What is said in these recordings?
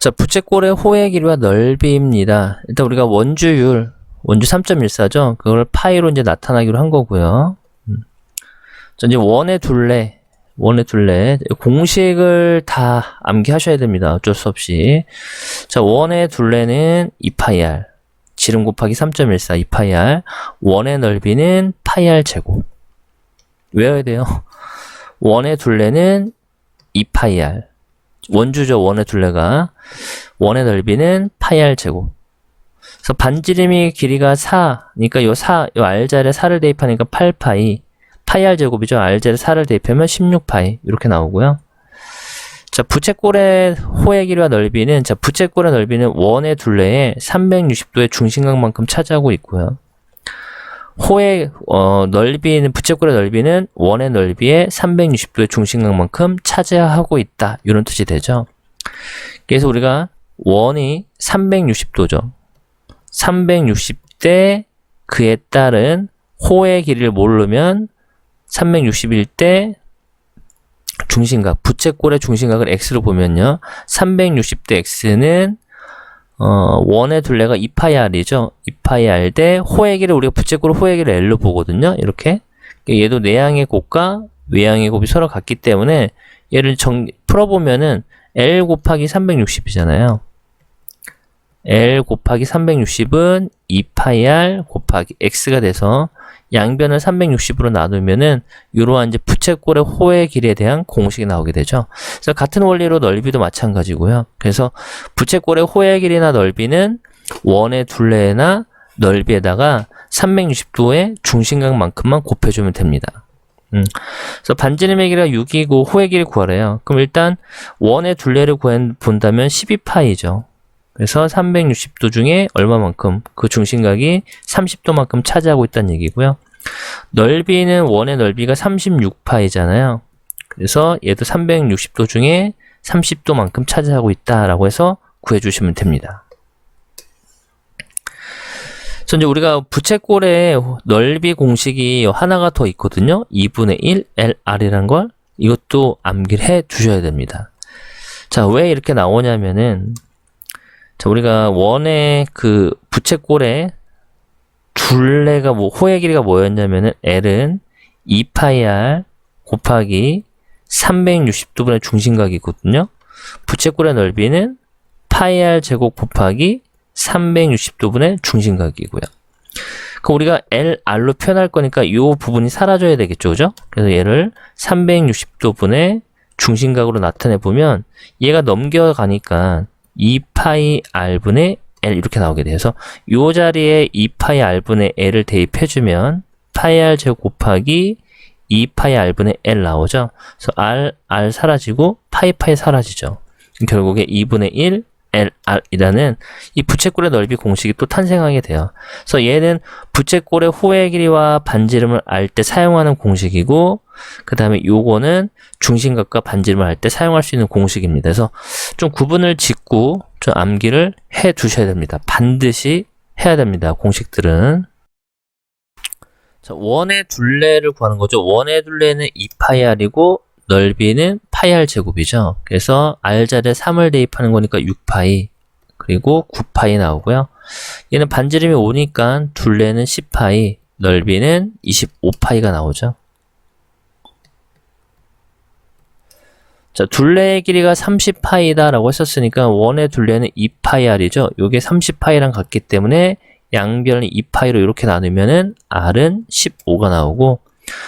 자, 부채꼴의 호의 길이와 넓이입니다. 일단 우리가 원주 3.14죠. 그걸 파이로 이제 나타나기로 한 거고요. 자, 이제 원의 둘레 공식을 다 암기하셔야 됩니다. 어쩔 수 없이. 자, 원의 둘레는 2파이r, 지름 곱하기 3.14 2파이r, 원의 넓이는 파이r 제곱. 외워야 돼요. 원의 둘레는 2파이r, 원주죠. 원의 둘레가. 원의 넓이는 파이r 제곱. 그래서 반지름이 길이가 4니까 요 R자리에 4를 대입하니까 8파이, 파이r 제곱이죠. R자리에 4를 대입하면 16파이 이렇게 나오고요. 자, 부채꼴의 호의 길이와 넓이는, 자, 부채꼴의 넓이는 원의 둘레에 360도의 중심각만큼 차지하고 있고요. 호의 넓이는, 부채꼴의 넓이는 원의 넓이에 360도의 중심각만큼 차지하고 있다, 이런 뜻이 되죠. 그래서 우리가 원이 360도죠. 360대 그에 따른 호의 길이를 모르면 360일 때 중심각, 부채꼴의 중심각을 x로 보면요, 360대 x는 원의 둘레가 2파이r이죠. 2파이r 대 호의 길이를, 우리가 부채꼴 호의 길이를 l로 보거든요. 이렇게. 얘도 내향의 곱과 외향의 곱이 서로 같기 때문에 얘를 풀어보면은 l 곱하기 360이잖아요. l 곱하기 360은 2파이r 곱하기 x가 돼서 양변을 360으로 나누면은 이러한 이제 부채꼴의 호의 길이에 대한 공식이 나오게 되죠. 그래서 같은 원리로 넓이도 마찬가지고요. 그래서 부채꼴의 호의 길이나 넓이는 원의 둘레나 넓이에다가 360도의 중심각만큼만 곱해주면 됩니다. 그래서 반지름의 길이가 6이고 호의 길이 구하래요. 그럼 일단 원의 둘레를 본다면 12파이죠. 그래서 360도 중에 얼마만큼, 그 중심각이 30도만큼 차지하고 있다는 얘기고요. 넓이는 원의 넓이가 36파이잖아요. 그래서 얘도 360도 중에 30도만큼 차지하고 있다라고 해서 구해주시면 됩니다. 그래서 이제 우리가 부채꼴의 넓이 공식이 하나가 더 있거든요. 2분의 1 LR이란 걸, 이것도 암기를 해 두셔야 됩니다. 자, 왜 이렇게 나오냐면은, 자, 우리가 원의 그 부채꼴의 둘레가 호의 길이가 뭐였냐면은 L은 2파이r 곱하기 360도분의 중심각이거든요. 부채꼴의 넓이는 파이r 제곱 곱하기 360도분의 중심각이고요. 그럼 우리가 LR로 표현할 거니까 이 부분이 사라져야 되겠죠, 그죠? 그래서 얘를 360도분의 중심각으로 나타내 보면 얘가 넘겨가니까 2파이r분의 L 이렇게 나오게 돼서 이 자리에 2파이r분의 L을 대입해주면 파이r 제곱 곱하기 2파이r분의 L 나오죠. 그래서 R 사라지고 파이 사라지죠. 결국에 2분의 1 LR이라는 이 부채꼴의 넓이 공식이 또 탄생하게 돼요. 그래서 얘는 부채꼴의 호의 길이와 반지름을 알 때 사용하는 공식이고, 그 다음에 요거는 중심각과 반지름을 알 때 사용할 수 있는 공식입니다. 그래서 좀 구분을 짓고 좀 암기를 해 두셔야 됩니다. 반드시 해야 됩니다. 공식들은. 자, 원의 둘레를 구하는 거죠. 원의 둘레는 2파이r이고 넓이는 파이r 제곱이죠. 그래서 R자리에 3을 대입하는 거니까 6파이, 그리고 9파이 나오고요. 얘는 반지름이 5니까 둘레는 10파이, 넓이는 25파이가 나오죠. 자, 둘레의 길이가 30파이다 라고 했었으니까 원의 둘레는 2파이r이죠. 요게 30파이랑 같기 때문에 양변을 2파이로 이렇게 나누면은 R은 15가 나오고,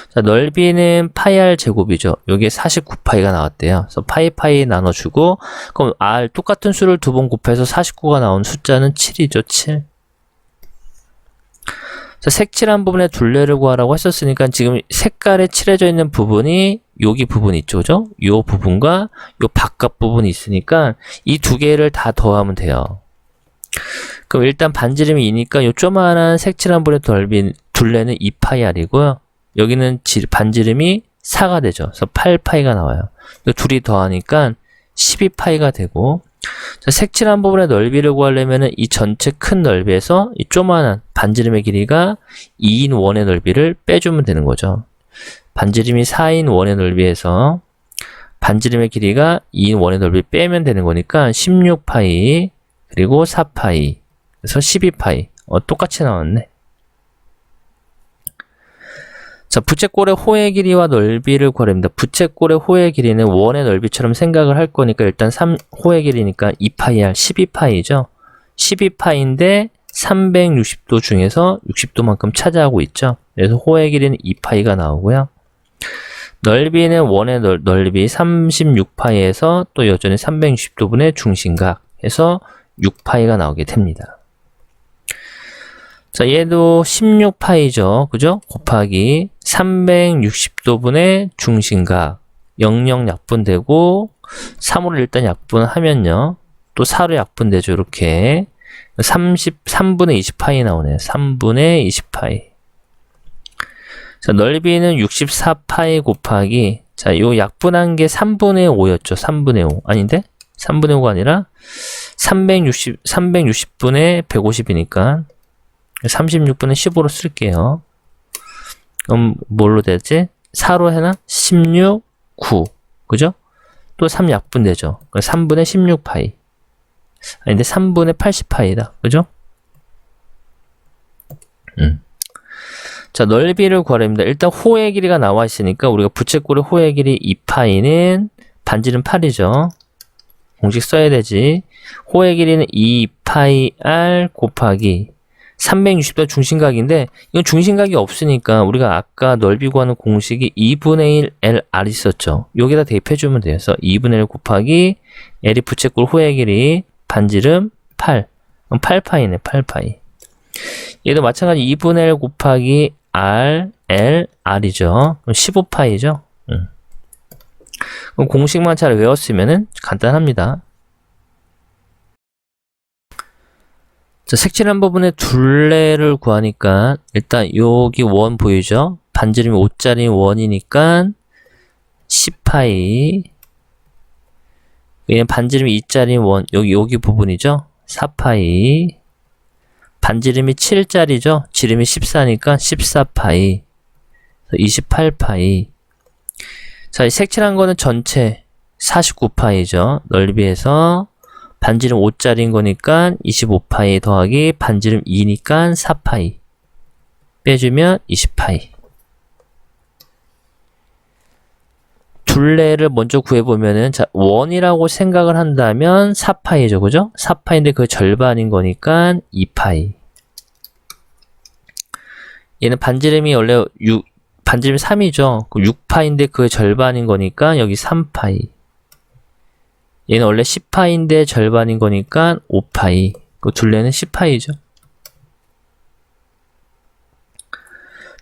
자, 넓이는 파이r 제곱이죠. 여기에 49파이가 나왔대요. 그래서 파이 나눠주고, 그럼 R 똑같은 수를 두 번 곱해서 49가 나온 숫자는 7이죠. 7. 자, 색칠한 부분의 둘레를 구하라고 했었으니까 지금 색깔에 칠해져 있는 부분이 여기 부분이 있죠. 그죠? 요 부분과 요 바깥 부분이 있으니까 이 두 개를 다 더하면 돼요. 그럼 일단 반지름이 2니까 요 조그만한 색칠한 부분의 둘레는 2파이r이고요. 여기는 반지름이 4가 되죠. 그래서 8파이가 나와요. 둘이 더하니까 12파이가 되고, 자, 색칠한 부분의 넓이를 구하려면 이 전체 큰 넓이에서 이 조그만한 반지름의 길이가 2인 원의 넓이를 빼주면 되는 거죠. 반지름이 4인 원의 넓이에서 반지름의 길이가 2인 원의 넓이 빼면 되는 거니까 16파이 그리고 4파이 그래서 12파이 똑같이 나왔네. 자, 부채꼴의 호의 길이와 넓이를 구하랍니다. 부채꼴의 호의 길이는 원의 넓이처럼 생각을 할 거니까 일단 호의 길이니까 2파이R 12파이죠. 12파이인데 360도 중에서 60도만큼 차지하고 있죠. 그래서 호의 길이는 2파이가 나오고요. 넓이는 원의 넓이 36파이에서 또 여전히 360도분의 중심각 해서 6파이가 나오게 됩니다. 자, 얘도 16파이죠. 그죠? 곱하기 360도분의 중심각 00 약분되고 3호를 일단 약분하면요. 또 4로 약분되죠. 이렇게 3분의 20파이 나오네요. 3분의 20파이. 자, 넓이는 64파이 곱하기 자, 요 약분한 게 3분의 5였죠. 3분의 5. 아닌데? 3분의 5가 아니라 360분의 150이니까 36분의 15로 쓸게요. 그럼 뭘로 되지? 4로 해나? 16, 9. 그죠? 또 3 약분되죠. 3분의 16파이. 아닌데 3분의 80파이다. 그죠? 자, 넓이를 구하랍니다. 일단 호의 길이가 나와 있으니까 우리가 부채꼴의 호의 길이 2파이는 반지름 8이죠. 공식 써야 되지. 호의 길이는 2파이r 곱하기 360도 중심각인데 이건 중심각이 없으니까 우리가 아까 넓이 구하는 공식이 2분의 1 LR 있었죠. 여기다 대입해주면 돼요. 그래서 2분의 1 곱하기 L이 부채꼴 호의 길이 반지름 8. 그럼 8파이네. 8파이. 얘도 마찬가지 2분의 1 곱하기 R, L, R이죠. 그럼 15파이죠. 그럼 공식만 잘 외웠으면은 간단합니다. 자, 색칠한 부분의 둘레를 구하니까 일단 여기 원 보이죠? 반지름이 5짜리 원이니까 10파이. 얘는 반지름이 2짜리 원, 여기 부분이죠? 4파이. 반지름이 7짜리죠? 지름이 14니까 14파이. 28파이. 자, 이 색칠한 거는 전체 49파이죠. 넓이에서 반지름 5짜리인 거니까 25파이 더하기 반지름 2니까 4파이. 빼주면 20파이. 둘레를 먼저 구해보면은, 자, 원이라고 생각을 한다면 4파이죠. 그죠? 4파이인데 그 절반인 거니까 2파이. 얘는 반지름이 원래 반지름 3이죠. 6파인데 그 절반인 거니까 여기 3파이. 얘는 원래 10파인데 절반인 거니까 5파이. 그 둘레는 10파이죠.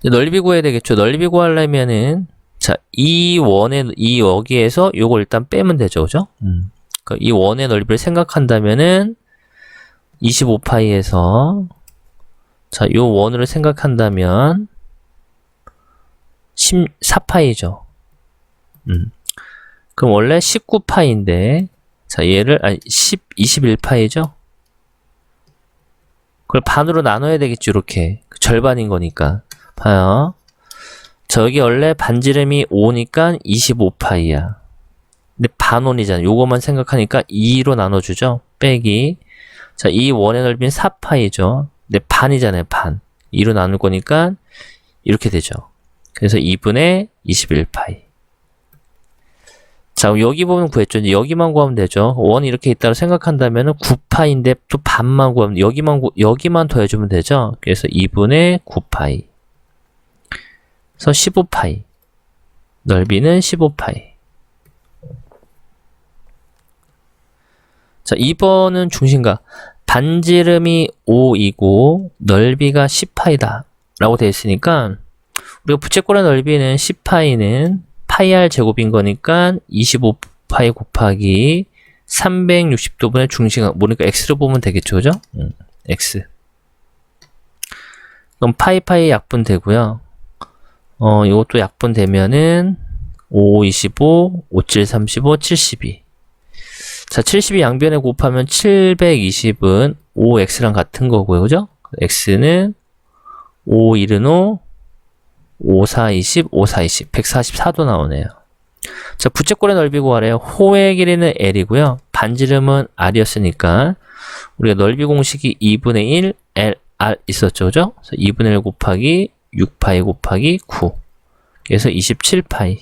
넓이 구해야 되겠죠. 넓이 구하려면은 자, 이 여기에서 요걸 일단 빼면 되죠. 그죠? 그러니까 이 원의 넓이를 생각한다면은 25파이에서 자, 요 원으로 생각한다면 14파이죠. 그럼 원래 19파이인데 자, 얘를 21파이죠. 그걸 반으로 나눠야 되겠죠. 이렇게 절반인 거니까. 봐요. 저기 원래 반지름이 5니까 25파이야. 근데 반원이잖아. 요거만 생각하니까 2로 나눠주죠. 빼기. 자, 이 원의 넓이는 4파이죠. 근데 반이잖아요. 반. 2로 나눌 거니까 이렇게 되죠. 그래서 2분의 21파이. 자, 여기 보면 구했죠. 이제 여기만 구하면 되죠. 원이 이렇게 있다고 생각한다면 9파인데 또 반만 구하면 여기만 더해주면 되죠. 그래서 2분의 9파이. 그래서 15파이. 넓이는 15파이. 자, 2번은 중심각. 반지름이 5이고 넓이가 10파이다 라고 되어 있으니까 우리가 부채꼴의 넓이는 10파이는 파이r 제곱인 거니까 25파이 곱하기 360도분의 중심각. 모르니까 x로 보면 되겠죠. 그죠? x. 그럼 파이 약분 되고요. 이것도 약분 되면은 5, 25, 5, 7, 35, 72. 자, 70이 양변에 곱하면 720은 5x랑 같은 거고요. 그죠? x는 5, 1은 5, 5, 4, 20, 5, 4, 20. 144도 나오네요. 자, 부채꼴의 넓이 구하래요. 호의 길이는 L이고요. 반지름은 R이었으니까 우리가 넓이 공식이 2분의 1 LR 있었죠. 그죠? 그래서 2분의 1 곱하기 6파이 곱하기 9. 그래서 27파이.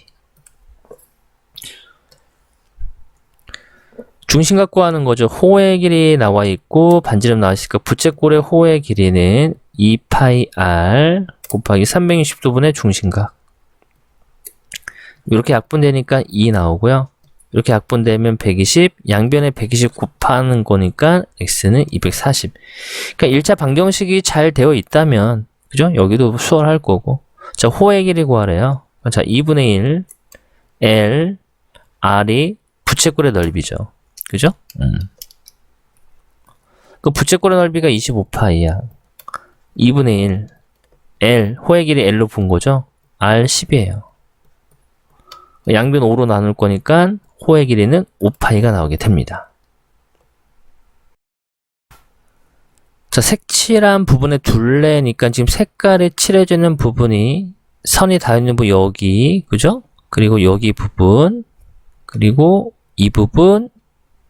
중심각 구하는 거죠. 호의 길이 나와 있고 반지름 나와 있으니까 부채꼴의 호의 길이는 2파이 R 곱하기 360도분의 중심각. 이렇게 약분되니까 2 나오고요. 이렇게 약분되면 120, 양변에 120 곱하는 거니까 x는 240. 그러니까 1차 방정식이 잘 되어 있다면, 그죠? 여기도 수월할 거고. 자, 호의 길이 구하래요. 자, 2분의 1 L R이 부채꼴의 넓이죠. 그죠? 그 부채꼴의 넓이가 25파이야. 2분의 1 L, 호의 길이 L로 분 거죠? R 10이에요. 양변 5로 나눌 거니까 호의 길이는 5파이가 나오게 됩니다. 자, 색칠한 부분의 둘레니까 지금 색깔이 칠해지는 부분이 선이 닿아 있는 부분 여기, 그죠? 그리고 여기 부분, 그리고 이 부분,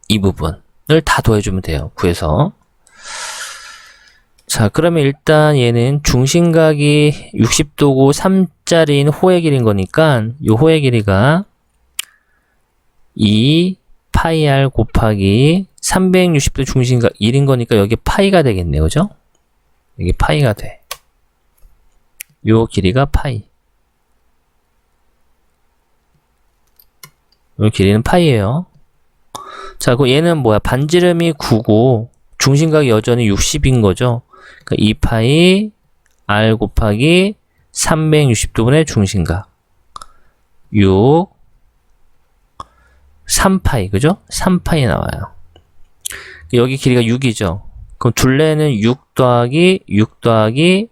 이 부분을 다 더해주면 돼요. 구해서. 자, 그러면 일단 얘는 중심각이 60도고 3짜리인 호의 길이인 거니까 이 호의 길이가 2 파이 r 곱하기 360도 중심각 1인 거니까 여기 파이가 되겠네요. 그죠? 여기 파이가 돼. 요 길이가 파이. 요 길이는 파이예요. 자, 그 얘는 뭐야? 반지름이 9고 중심각이 여전히 60인 거죠. 그러니까 2파이 r 곱하기 360도분의 중심각 6 3파이, 그죠? 3파이 나와요. 여기 길이가 6이죠. 그럼 둘레는 6 더하기 6 더하기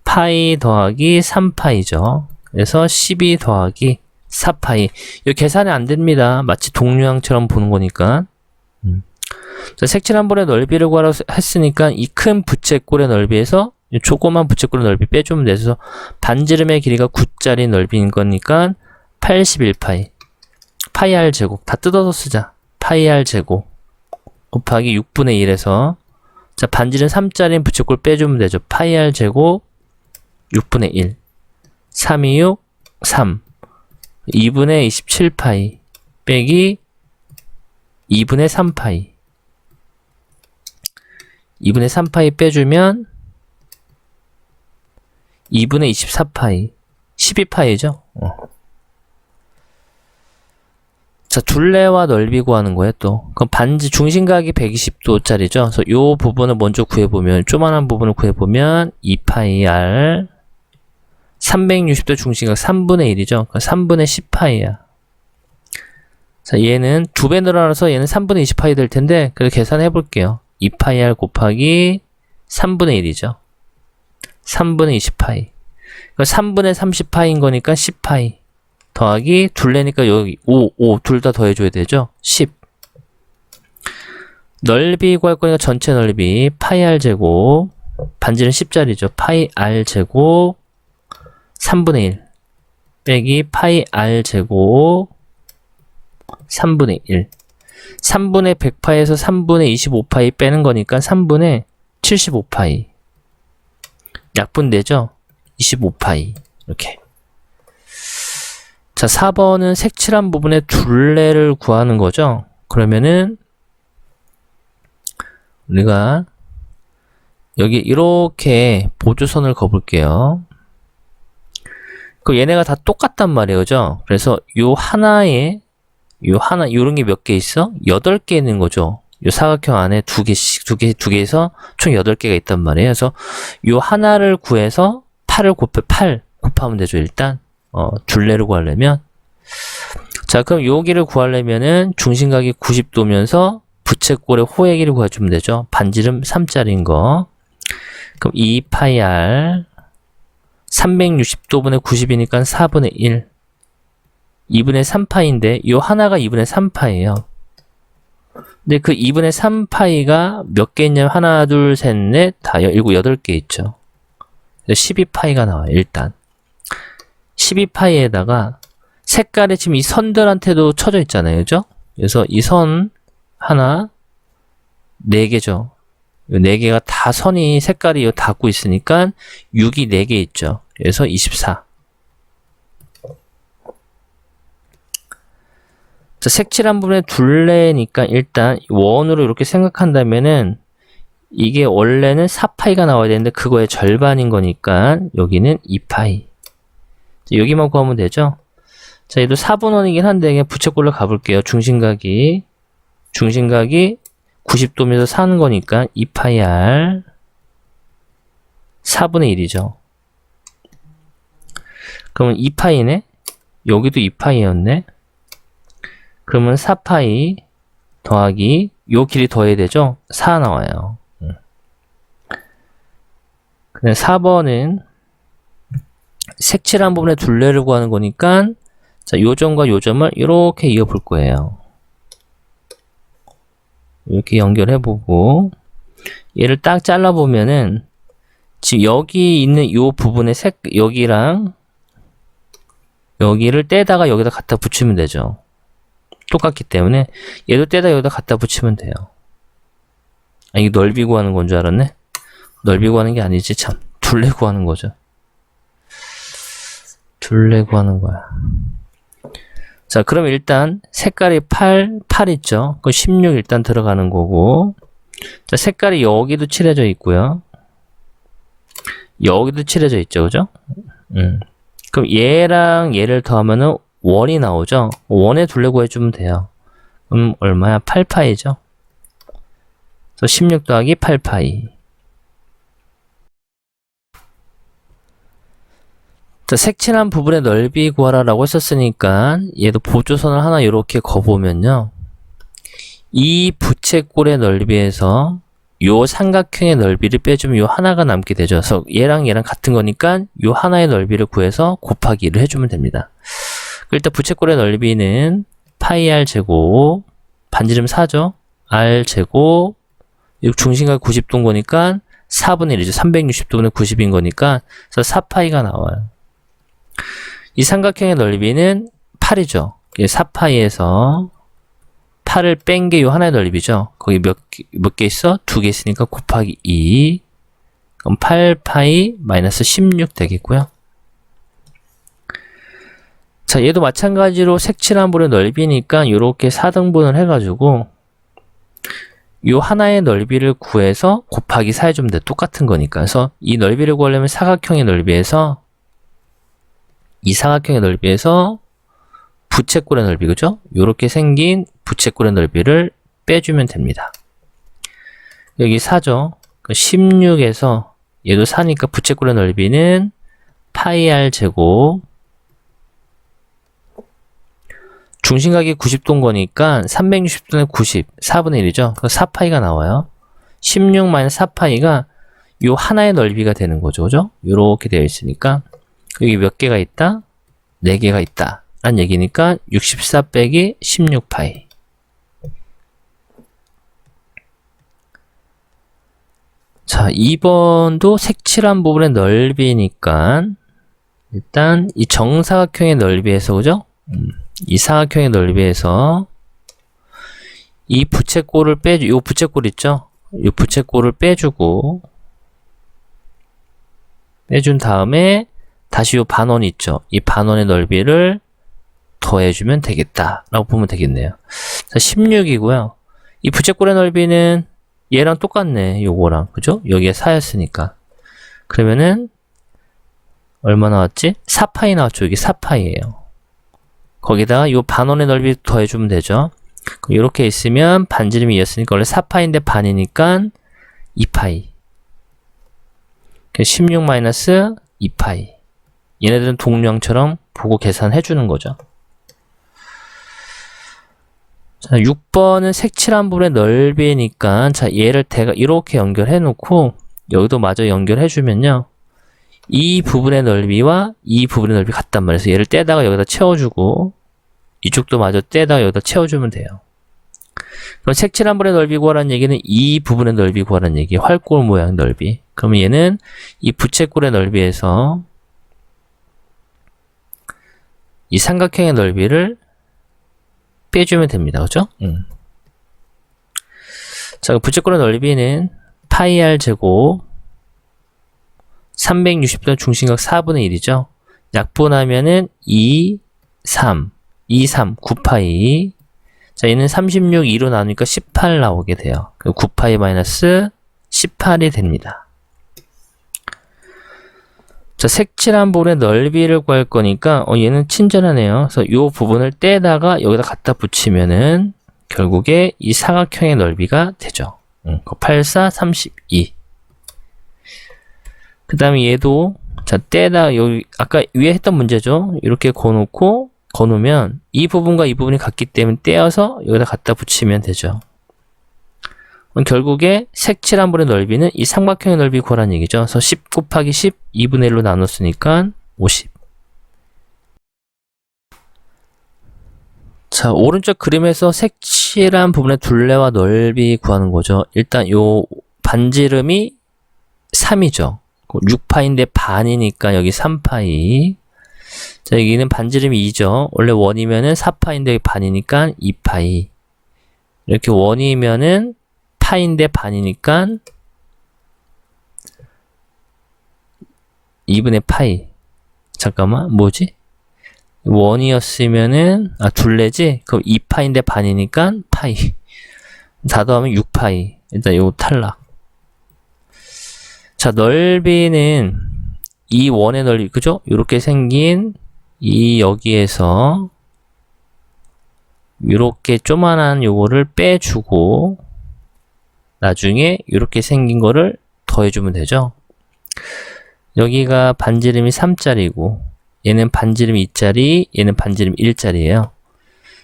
파이 더하기 3파이죠. 그래서 12 더하기 4파이. 이거 계산이 안 됩니다. 마치 동류항처럼 보는 거니까. 자, 색칠한 볼의 넓이를 구하라고 했으니까 이 큰 부채꼴의 넓이에서 이 조그만 부채꼴의 넓이 빼주면 돼서 반지름의 길이가 9짜리 넓이인 거니까 81파이. 파이 r 제곱 다 뜯어서 쓰자. 파이 r 제곱 곱하기 6분의 1에서 자, 반지름 3짜리인 부채꼴 빼주면 되죠. 파이 r 제곱 6분의 1 326 3 2분의 27파이 빼기 2분의 3파이 2분의 3파이 빼주면 2분의 24파이 12파이죠. 자, 둘레와 넓이 구하는 거예요, 또. 그럼 반지 중심각이 120도짜리죠. 그래서 요 부분을 먼저 구해보면, 조만한 부분을 구해보면 2파이 r 360도 중심각 3분의 1이죠. 그러니까 3분의 10파이야. 자, 얘는 2배 늘어나서 얘는 3분의 20파이 될 텐데, 그래서 계산해 볼게요. 2파이 r 곱하기 3분의 1이죠. 3분의 20파이. 그러니까 3분의 30파이인 거니까 10파이. 더하기 둘레니까 여기 5 둘 다 더해줘야 되죠. 10. 넓이 구할 거니까 전체 넓이 파이 r 제곱 반지름 10짜리죠. 파이 r 제곱 3분의 1 빼기 파이 r 제곱 3분의 1 3분의 100파이에서 3분의 25파이 빼는 거니까 3분의 75파이 약분되죠? 25파이 이렇게. 자, 4번은 색칠한 부분의 둘레를 구하는 거죠. 그러면은 우리가 여기 이렇게 보조선을 그어볼게요. 그 얘네가 다 똑같단 말이에요. 그죠? 그래서 요 하나에 요런 게 몇 개 있어? 8개 있는 거죠. 요 사각형 안에 두 개에서 총 8개가 있단 말이에요. 그래서 요 하나를 구해서 8 곱하면 되죠, 일단. 둘레를 구하려면. 자, 그럼 여기를 구하려면은 중심각이 90도면서 부채꼴의 호의 길이를 구해주면 되죠. 반지름 3짜리인 거. 그럼 2파이 r 360도분의 90이니까 4분의 1 2분의 3파이인데 요 하나가 2분의 3파이에요. 근데 그 2분의 3파이가 몇 개 있냐면 하나, 둘, 셋, 넷, 다 7, 8개 있죠. 12파이가 나와요, 일단. 12파이에다가 색깔이 지금 이 선들한테도 쳐져 있잖아요. 그죠? 그래서 이 선 하나 4개죠. 요 4개가 다 선이 색깔이 닿고 있으니까 6이 4개 있죠. 그래서 24. 자, 색칠한 부분에 둘레니까 일단 원으로 이렇게 생각한다면은 이게 원래는 4파이가 나와야 되는데 그거의 절반인 거니까 여기는 2파이. 여기만 구하면 되죠. 자, 얘도 4분원이긴 한데 그냥 부채꼴로 가볼게요. 중심각이 90도면서 사는 거니까 2파이 r 4분의 1이죠. 그러면 2파이네? 여기도 2파이였네? 그러면 4파이 더하기 요 길이 더해야 되죠? 4 나와요. 그냥 4번은 색칠한 부분에 둘레를 구하는 거니까 자, 요 점과 요 점을 이렇게 이어볼 거예요. 이렇게 연결해보고 얘를 딱 잘라보면은 지금 여기 있는 요 부분의 여기랑 여기를 떼다가 여기다 갖다 붙이면 되죠. 똑같기 때문에 얘도 떼다 여기다 갖다 붙이면 돼요. 아, 이게 넓이 구하는 건 줄 알았네. 넓이 구하는 게 아니지 참. 둘레 구하는 거죠. 둘레 구하는 거야. 자, 그럼 일단 색깔이 8 있죠. 그 16 일단 들어가는 거고. 자, 색깔이 여기도 칠해져 있고요. 여기도 칠해져 있죠. 그죠? 그럼 얘랑 얘를 더하면은 원이 나오죠. 원에 둘레 구해주면 돼요. 그럼 얼마야? 8파이죠. 그래서 16 더하기 8파이. 자, 색칠한 부분의 넓이 구하라 라고 했었으니까 얘도 보조선을 하나 이렇게 거보면요. 이 부채꼴의 넓이에서 요 삼각형의 넓이를 빼주면 요 하나가 남게 되죠. 그래서 얘랑 같은 거니까 요 하나의 넓이를 구해서 곱하기 1을 해주면 됩니다. 일단 부채꼴의 넓이는 파이 r 제곱 반지름 4죠. r 제곱 중심각 90도인 거니까 4분의 1이죠. 360도분의 90인 거니까 그래서 4파이가 나와요. 이 삼각형의 넓이는 8이죠. 4파이에서 8을 뺀 게 요 하나의 넓이죠. 거기 몇 개 있어? 2개 있으니까 곱하기 2. 그럼 8파이 마이너스 16 되겠고요. 자, 얘도 마찬가지로 색칠한 부분의 넓이니까 이렇게 4등분을 해가지고 요 하나의 넓이를 구해서 곱하기 4 해주면 돼. 똑같은 거니까. 그래서 이 넓이를 구하려면 사각형의 넓이에서 이 사각형의 넓이에서 부채꼴의 넓이, 그죠? 요렇게 생긴 부채꼴의 넓이를 빼주면 됩니다. 여기 4죠. 16에서 얘도 4니까 부채꼴의 넓이는 파이 r 제곱 중심각이 90도인 거니까 360도는 90, 4분의 1이죠. 그래서 4파이가 나와요. 16 마이너스 4파이가 요 하나의 넓이가 되는 거죠. 그죠? 요렇게 되어 있으니까 여기 몇 개가 있다? 4개가 있다. 라는 얘기니까 64 빼기 16파이. 자, 2번도 색칠한 부분의 넓이니까 일단 이 정사각형의 넓이에서, 그죠? 이 사각형의 넓이에서 이 부채꼴을 요 부채꼴 있죠? 이 부채꼴을 빼준 다음에 다시 요 반원 있죠? 이 반원의 넓이를 더해주면 되겠다 라고 보면 되겠네요. 자, 16이고요. 이 부채꼴의 넓이는 얘랑 똑같네. 요거랑, 그죠? 여기에 4였으니까. 그러면은 얼마 나왔지? 4파이 나왔죠. 여기 4파이예요. 거기다가 요 반원의 넓이 더해주면 되죠. 이렇게 있으면 반지름이 2였으니까 원래 4파이인데 반이니까 2파이. 16 마이너스 2파이. 얘네들은 동량처럼 보고 계산해주는 거죠. 자, 6번은 색칠한 부분의 넓이니까 자, 얘를 이렇게 연결해 놓고 여기도 마저 연결해 주면요. 이 부분의 넓이와 이 부분의 넓이 같단 말이에요. 그래서 얘를 떼다가 여기다 채워주고 이쪽도 마저 떼다가 여기다 채워주면 돼요. 그럼 색칠한 부분의 넓이 구하라는 얘기는 이 부분의 넓이 구하라는 얘기예요. 활골 모양 넓이. 그러면 얘는 이 부채꼴의 넓이에서 이 삼각형의 넓이를 빼주면 됩니다. 그죠? 자, 부채꼴의 넓이는 파이 r 제곱 360도 중심각 4분의 1이죠. 약분하면은 2, 3, 9파이. 자, 얘는 36, 2로 나누니까 18 나오게 돼요. 9파이 마이너스 18이 됩니다. 자, 색칠한 볼의 넓이를 구할 거니까, 얘는 친절하네요. 그래서 이 부분을 떼다가 여기다 갖다 붙이면은, 결국에 이 사각형의 넓이가 되죠. 8, 4, 32. 그 다음에 얘도, 자, 떼다, 여기, 아까 위에 했던 문제죠. 이렇게 거놓으면, 이 부분과 이 부분이 같기 때문에 떼어서 여기다 갖다 붙이면 되죠. 그럼 결국에 색칠한 볼의 넓이는 이 삼각형의 넓이 구하라는 얘기죠. 그래서 10 곱하기 10, 2분의 1로 나눴으니까 50. 자, 오른쪽 그림에서 색칠한 부분의 둘레와 넓이 구하는 거죠. 일단 요 반지름이 3이죠. 6파인데 반이니까 여기 3파이. 자, 여기는 반지름이 2죠. 원래 원이면은 4파인데 여기 반이니까 2파이. 이렇게 원이면은 파인데 반이니까 2분의 파이. 잠깐만, 뭐지? 원이었으면은, 둘레지? 그럼 2파인데 반이니까 파이. 다 더하면 6파이. 일단 요거 탈락. 자, 넓이는 이 원의 넓이, 그죠? 요렇게 생긴 이 여기에서 요렇게 조만한 요거를 빼주고 나중에 이렇게 생긴 거를 더해주면 되죠. 여기가 반지름이 3짜리고 얘는 반지름이 2짜리, 얘는 반지름 1짜리예요.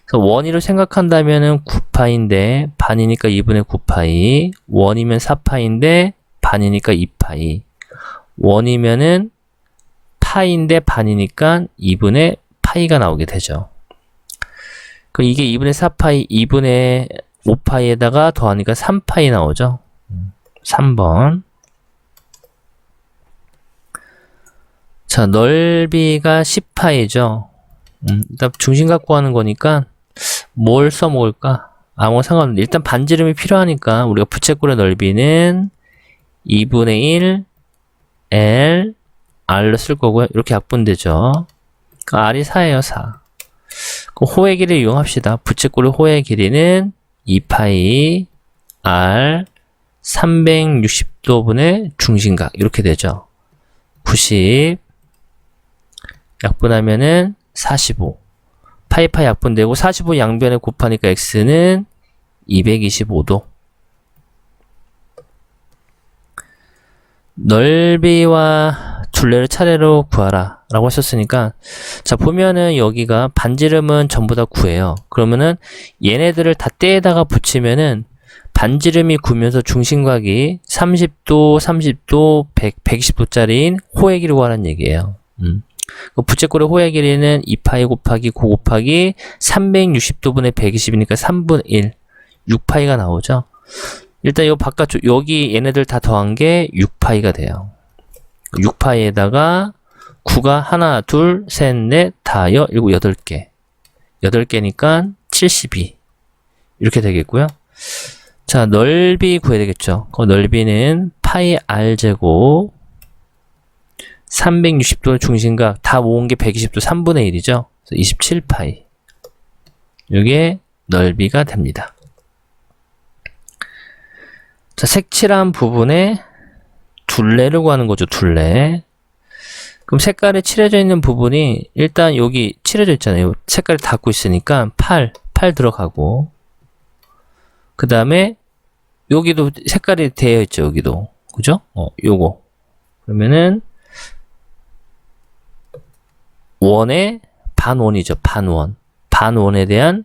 그래서 원위로 생각한다면은 9파인데 반이니까 2분의 9파이, 원이면 4파인데 반이니까 2파이, 원이면은 파인데 반이니까 2분의 파이가 나오게 되죠. 그럼 이게 2분의 4파이, 2분의 5파이에다가 더하니까 3파이 나오죠. 3번. 자, 넓이가 10파이죠. 일단 중심각 구하는 거니까 뭘 써먹을까? 아무 상관없는데 일단 반지름이 필요하니까 우리가 부채꼴의 넓이는 2분의 1 L R로 쓸 거고요. 이렇게 약분되죠. R이 4예요, 4. 그 호의 길이를 이용합시다. 부채꼴의 호의 길이는 2파이 R 360도분의 중심각 이렇게 되죠. 90 약분하면은 45 파이파이 약분되고 45 양변에 곱하니까 x는 225도. 넓이와 둘레를 차례로 구하라 라고 하셨으니까, 자, 보면은 여기가 반지름은 전부 다 9예요. 그러면은 얘네들을 다 떼에다가 붙이면은 반지름이 9면서 중심각이 30도, 30도, 120도짜리인 호의 길이를 구하라는 얘기예요. 부채꼴의 호의 길이는 2파이 곱하기 9 곱하기 360도분의 120이니까 3분의 1, 6파이가 나오죠. 일단 요 바깥쪽, 여기 얘네들 다 더한 게 6파이가 돼요. 6파이에다가 9가 하나, 둘, 셋, 넷, 다, 여, 일곱, 8개. 8개니까 72. 이렇게 되겠고요. 자, 넓이 구해야 되겠죠. 그 넓이는 파이 r 제곱 360도 중심각 다 모은 게 120도 3분의 1이죠. 그래서 27파이. 이게 넓이가 됩니다. 자, 색칠한 부분에 둘레를 구하는 거죠. 둘레. 그럼 색깔에 칠해져 있는 부분이 일단 여기 칠해져 있잖아요. 색깔이 닿고 있으니까 8 들어가고, 그 다음에 여기도 색깔이 되어 있죠. 여기도. 그죠? 요거. 그러면은 원의 반원이죠. 반원. 반원에 대한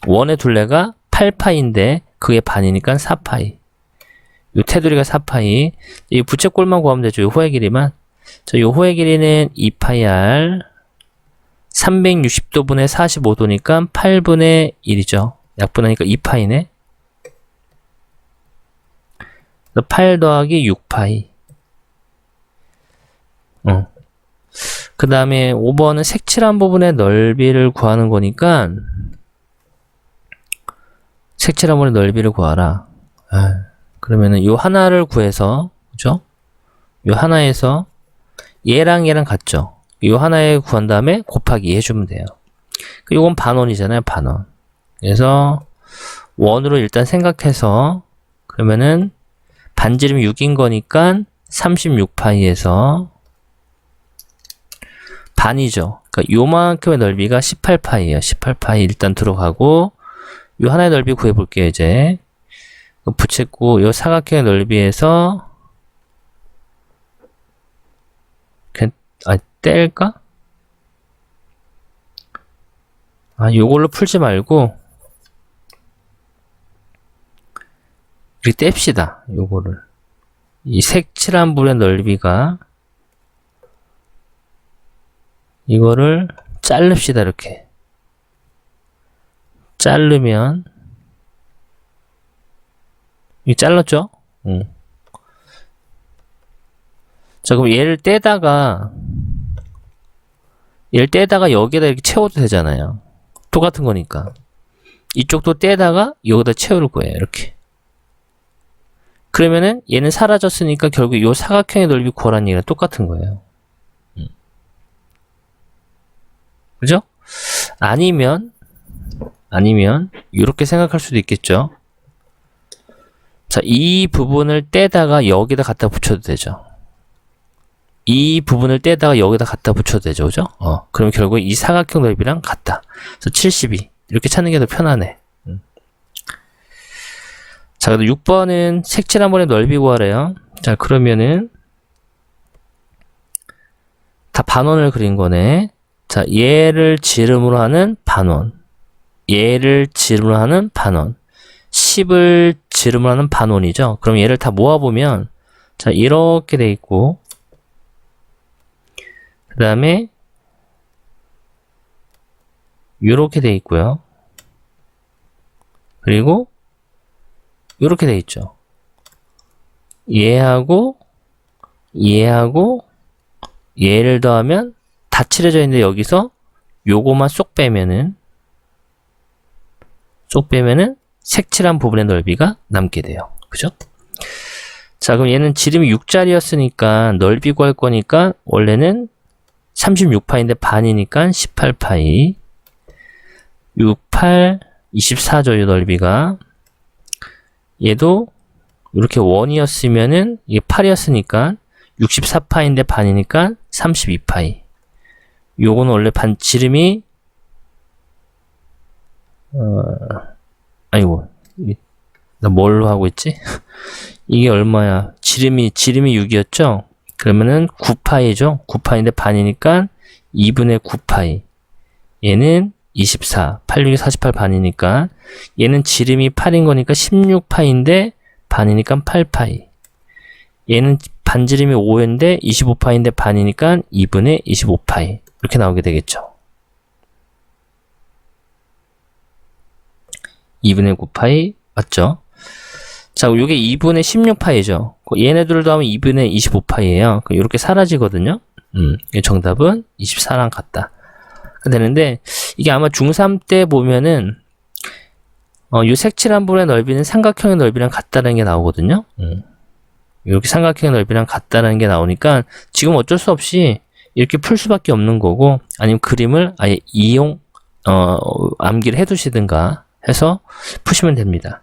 원의 둘레가 8파인데 그게 반이니까 4파이. 요 테두리가 4파이. 이 부채꼴만 구하면 되죠. 요 호의 길이만. 자, 요 호의 길이는 2파이 r 360도분의 45도니까 8분의 1이죠. 약분하니까 2파이네. 8 더하기 6파이. 그 그 다음에 5번은 색칠한 부분의 넓이를 구하는 거니까 색칠한 부분의 넓이를 구하라. 그러면은 요 하나를 구해서, 그죠? 요 하나에서 얘랑 얘랑 같죠? 요 하나에 구한 다음에 곱하기 2 해주면 돼요. 요건 반원이잖아요, 반원. 그래서 원으로 일단 생각해서 그러면은 반지름이 6인 거니까 36파이에서 반이죠. 그러니까 요만큼의 넓이가 18파이예요. 18파이 일단 들어가고 요 하나의 넓이 구해볼게요. 이제 부채꼴 요 사각형의 넓이에서 뗄까? 요걸로 풀지 말고 이렇게 뗍시다. 요거를 이 색칠한 부분의 넓이가 이거를 자릅시다. 이렇게 자르면 이 잘랐죠? 자, 그럼 얘를 떼다가 여기에다 이렇게 채워도 되잖아요. 똑같은 거니까. 이쪽도 떼다가 여기다 채울 거예요. 이렇게. 그러면은 얘는 사라졌으니까 결국 이 사각형의 넓이 구하라는 얘기랑 똑같은 거예요. 그죠? 아니면 이렇게 생각할 수도 있겠죠. 자, 이 부분을 떼다가 여기다 갖다 붙여도 되죠. 이 부분을 떼다가 여기다 갖다 붙여도 되죠. 그죠? 그럼 결국 이 사각형 넓이랑 같다. 그래서 72. 이렇게 찾는 게 더 편하네. 자, 그래도 6번은 색칠한 부분의 넓이 구하래요. 자, 그러면은 다 반원을 그린 거네. 자, 얘를 지름으로 하는 반원. 얘를 지름으로 하는 반원. 10을 지름으로 하는 반원이죠. 그럼 얘를 다 모아보면 자, 이렇게 돼 있고 그 다음에 이렇게 돼 있고요. 그리고 이렇게 돼 있죠. 얘하고 얘를 더하면 다 칠해져 있는데 여기서 요거만 쏙 빼면은 색칠한 부분의 넓이가 남게 돼요. 그죠? 자, 그럼 얘는 지름이 6짜리였으니까 넓이 구할 거니까 원래는 36파인데 반이니까 18파이 6, 8, 24죠. 이 넓이가. 얘도 이렇게 원이었으면은 이게 8이었으니까 64파인데 반이니까 32파이. 요거는 원래 지름이 아이고 나 뭘로 하고 있지? 이게 얼마야? 지름이 6이었죠? 그러면은 9파이죠? 9파인데 반이니까 2분의 9파이. 얘는 24. 8, 6이 48 반이니까 얘는 지름이 8인 거니까 16파인데 반이니까 8파이. 얘는 반지름이 5인데 25파인데 반이니까 2분의 25파이. 이렇게 나오게 되겠죠. 2분의 9파이 맞죠? 자, 이게 2분의 16파이죠. 얘네들을 더하면 2분의 25파이예요. 이렇게 사라지거든요. 정답은 24랑 같다. 되는데 이게 아마 중3 때 보면은 이 색칠한 부분의 넓이는 삼각형의 넓이랑 같다는 게 나오거든요. 이렇게 삼각형의 넓이랑 같다는 게 나오니까 지금 어쩔 수 없이 이렇게 풀 수밖에 없는 거고 아니면 그림을 아예 암기를 해두시든가 해서 푸시면 됩니다.